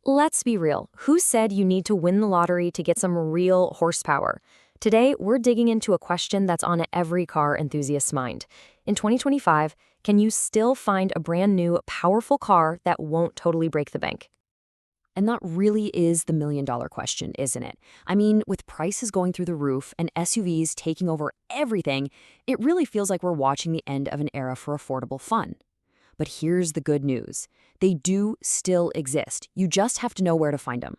Let's be real. Who said you need to win the lottery to get some real horsepower? Today, we're digging into a question that's on every car enthusiast's mind. In 2025, can you still find a brand new, powerful car that won't totally break the bank? And that really is the million-dollar question, isn't it? I mean, with prices going through the roof and SUVs taking over everything, it really feels like we're watching the end of an era for affordable fun. But here's the good news. They do still exist. You just have to know where to find them.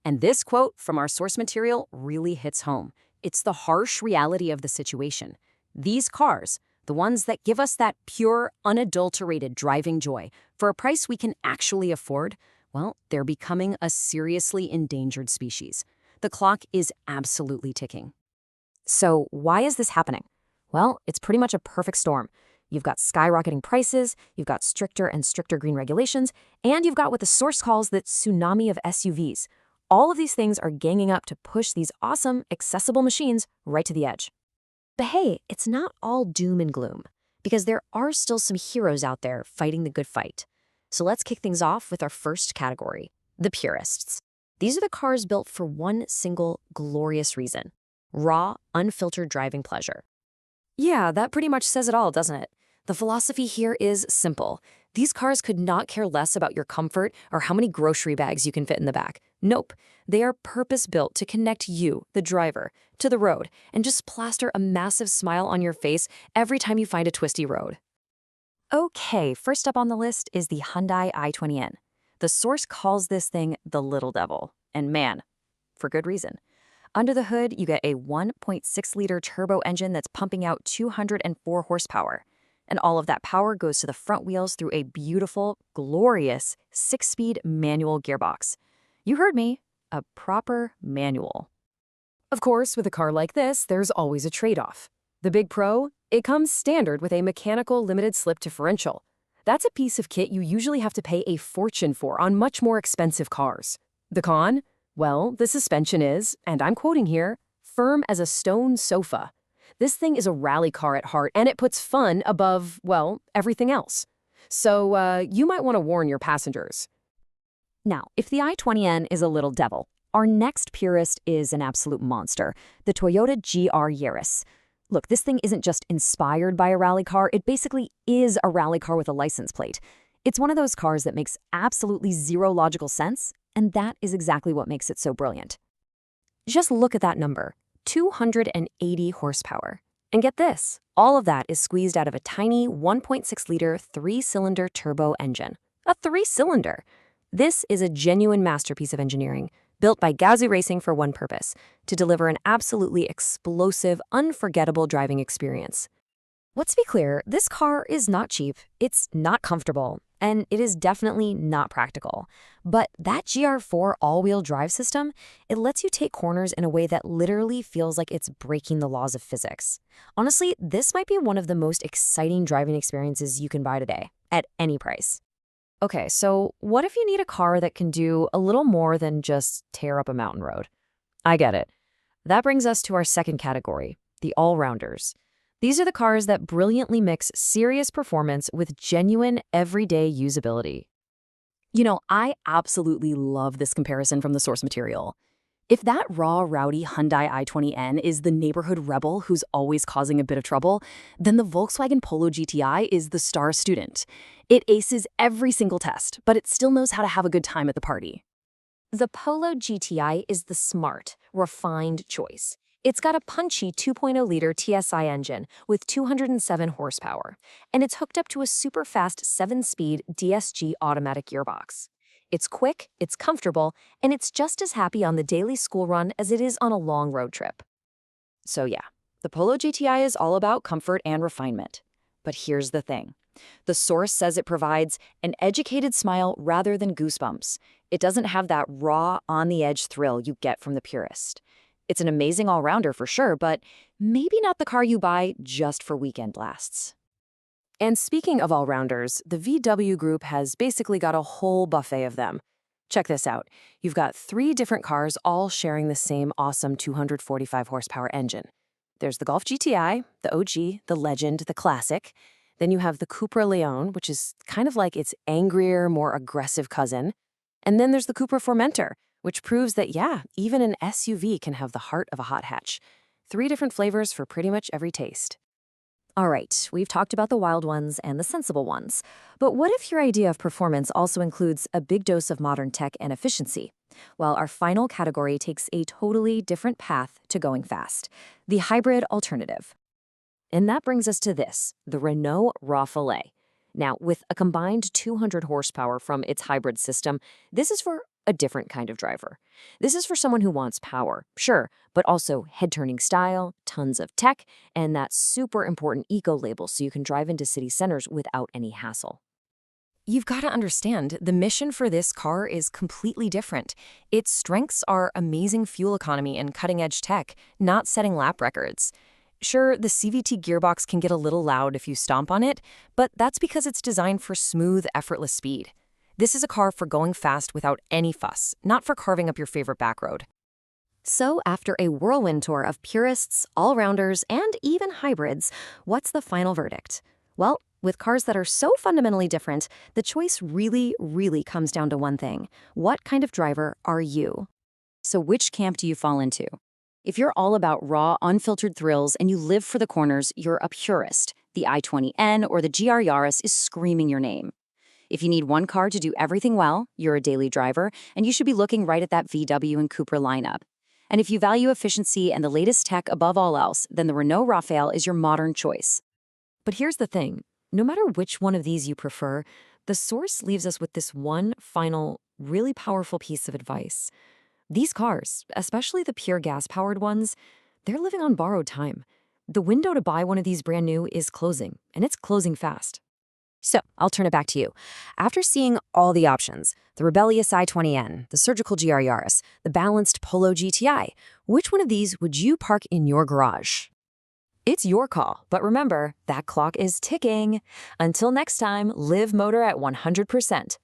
And this quote from our source material really hits home. It's the harsh reality of the situation. These cars, the ones that give us that pure, unadulterated driving joy for a price we can actually afford, well, they're becoming a seriously endangered species. The clock is absolutely ticking. So, why is this happening? Well, it's pretty much a perfect storm. You've got skyrocketing prices, you've got stricter and stricter green regulations, and you've got what the source calls the tsunami of SUVs. All of these things are ganging up to push these awesome, accessible machines right to the edge. But hey, it's not all doom and gloom, because there are still some heroes out there fighting the good fight. So let's kick things off with our first category, the purists. These are the cars built for one single glorious reason: raw, unfiltered driving pleasure. Yeah, that pretty much says it all, doesn't it? The philosophy here is simple. These cars could not care less about your comfort or how many grocery bags you can fit in the back. Nope. They are purpose-built to connect you, the driver, to the road and just plaster a massive smile on your face every time you find a twisty road. Okay, first up on the list is the Hyundai i20N. The source calls this thing the little devil. And man, for good reason. Under the hood, you get a 1.6-liter turbo engine that's pumping out 204 horsepower. And all of that power goes to the front wheels through a beautiful, glorious 6-speed manual gearbox. You heard me, a proper manual. Of course, with a car like this, there's always a trade-off. The big pro? It comes standard with a mechanical limited-slip differential. That's a piece of kit you usually have to pay a fortune for on much more expensive cars. The con? Well, the suspension is, and I'm quoting here, firm as a stone sofa. This thing is a rally car at heart, and it puts fun above, well, everything else. So, you might want to warn your passengers. Now, if the i20N is a little devil, our next purist is an absolute monster, the Toyota GR Yaris. Look, this thing isn't just inspired by a rally car, it basically is a rally car with a license plate. It's one of those cars that makes absolutely zero logical sense, and that is exactly what makes it so brilliant. Just look at that number, 280 horsepower. And get this, all of that is squeezed out of a tiny 1.6-liter 3-cylinder turbo engine. A 3-cylinder! This is a genuine masterpiece of engineering, built by Gazoo Racing for one purpose: to deliver an absolutely explosive, unforgettable driving experience. Let's be clear, this car is not cheap, it's not comfortable, and it is definitely not practical. But that GR4 all-wheel drive system, it lets you take corners in a way that literally feels like it's breaking the laws of physics. Honestly, this might be one of the most exciting driving experiences you can buy today, at any price. Okay, so what if you need a car that can do a little more than just tear up a mountain road? I get it. That brings us to our second category, the all-rounders. These are the cars that brilliantly mix serious performance with genuine, everyday usability. You know, I absolutely love this comparison from the source material. If that raw, rowdy Hyundai i20N is the neighborhood rebel who's always causing a bit of trouble, then the Volkswagen Polo GTI is the star student. It aces every single test, but it still knows how to have a good time at the party. The Polo GTI is the smart, refined choice. It's got a punchy 2.0-liter TSI engine with 207 horsepower, and it's hooked up to a super-fast 7-speed DSG automatic gearbox. It's quick, it's comfortable, and it's just as happy on the daily school run as it is on a long road trip. So yeah, the Polo GTI is all about comfort and refinement. But here's the thing. The source says it provides an educated smile rather than goosebumps. It doesn't have that raw, on-the-edge thrill you get from the purist. It's an amazing all-rounder for sure, but maybe not the car you buy just for weekend blasts. And speaking of all-rounders, the VW Group has basically got a whole buffet of them. Check this out. You've got 3 different cars all sharing the same awesome 245 horsepower engine. There's the Golf GTI, the OG, the Legend, the Classic. Then you have the Cupra Leon, which is kind of like its angrier, more aggressive cousin. And then there's the Cupra Formentor, which proves that, yeah, even an SUV can have the heart of a hot hatch. 3 different flavors for pretty much every taste. All right, we've talked about the wild ones and the sensible ones. But what if your idea of performance also includes a big dose of modern tech and efficiency? Well, our final category takes a totally different path to going fast, the hybrid alternative. And that brings us to this, the Renault Rafale. Now, with a combined 200 horsepower from its hybrid system, this is for a different kind of driver. This is for someone who wants power, sure, but also head-turning style, tons of tech, and that super important eco label so you can drive into city centers without any hassle. You've got to understand, the mission for this car is completely different. Its strengths are amazing fuel economy and cutting-edge tech, not setting lap records. Sure, the CVT gearbox can get a little loud if you stomp on it, but that's because it's designed for smooth, effortless speed. This is a car for going fast without any fuss, not for carving up your favorite back road. So after a whirlwind tour of purists, all-rounders, and even hybrids, what's the final verdict? Well, with cars that are so fundamentally different, the choice really comes down to one thing. What kind of driver are you? So which camp do you fall into? If you're all about raw, unfiltered thrills and you live for the corners, you're a purist. The i20N or the GR Yaris is screaming your name. If you need one car to do everything well, you're a daily driver, and you should be looking right at that VW and Cupra lineup. And if you value efficiency and the latest tech above all else, then the Renault Rafale is your modern choice. But here's the thing. No matter which one of these you prefer, the source leaves us with this one final, really powerful piece of advice. These cars, especially the pure gas-powered ones, they're living on borrowed time. The window to buy one of these brand new is closing, and it's closing fast. So, I'll turn it back to you. After seeing all the options, the rebellious i20N, the surgical GR Yaris, the balanced Polo GTI, which one of these would you park in your garage? It's your call, but remember, that clock is ticking. Until next time, live motor at 100%.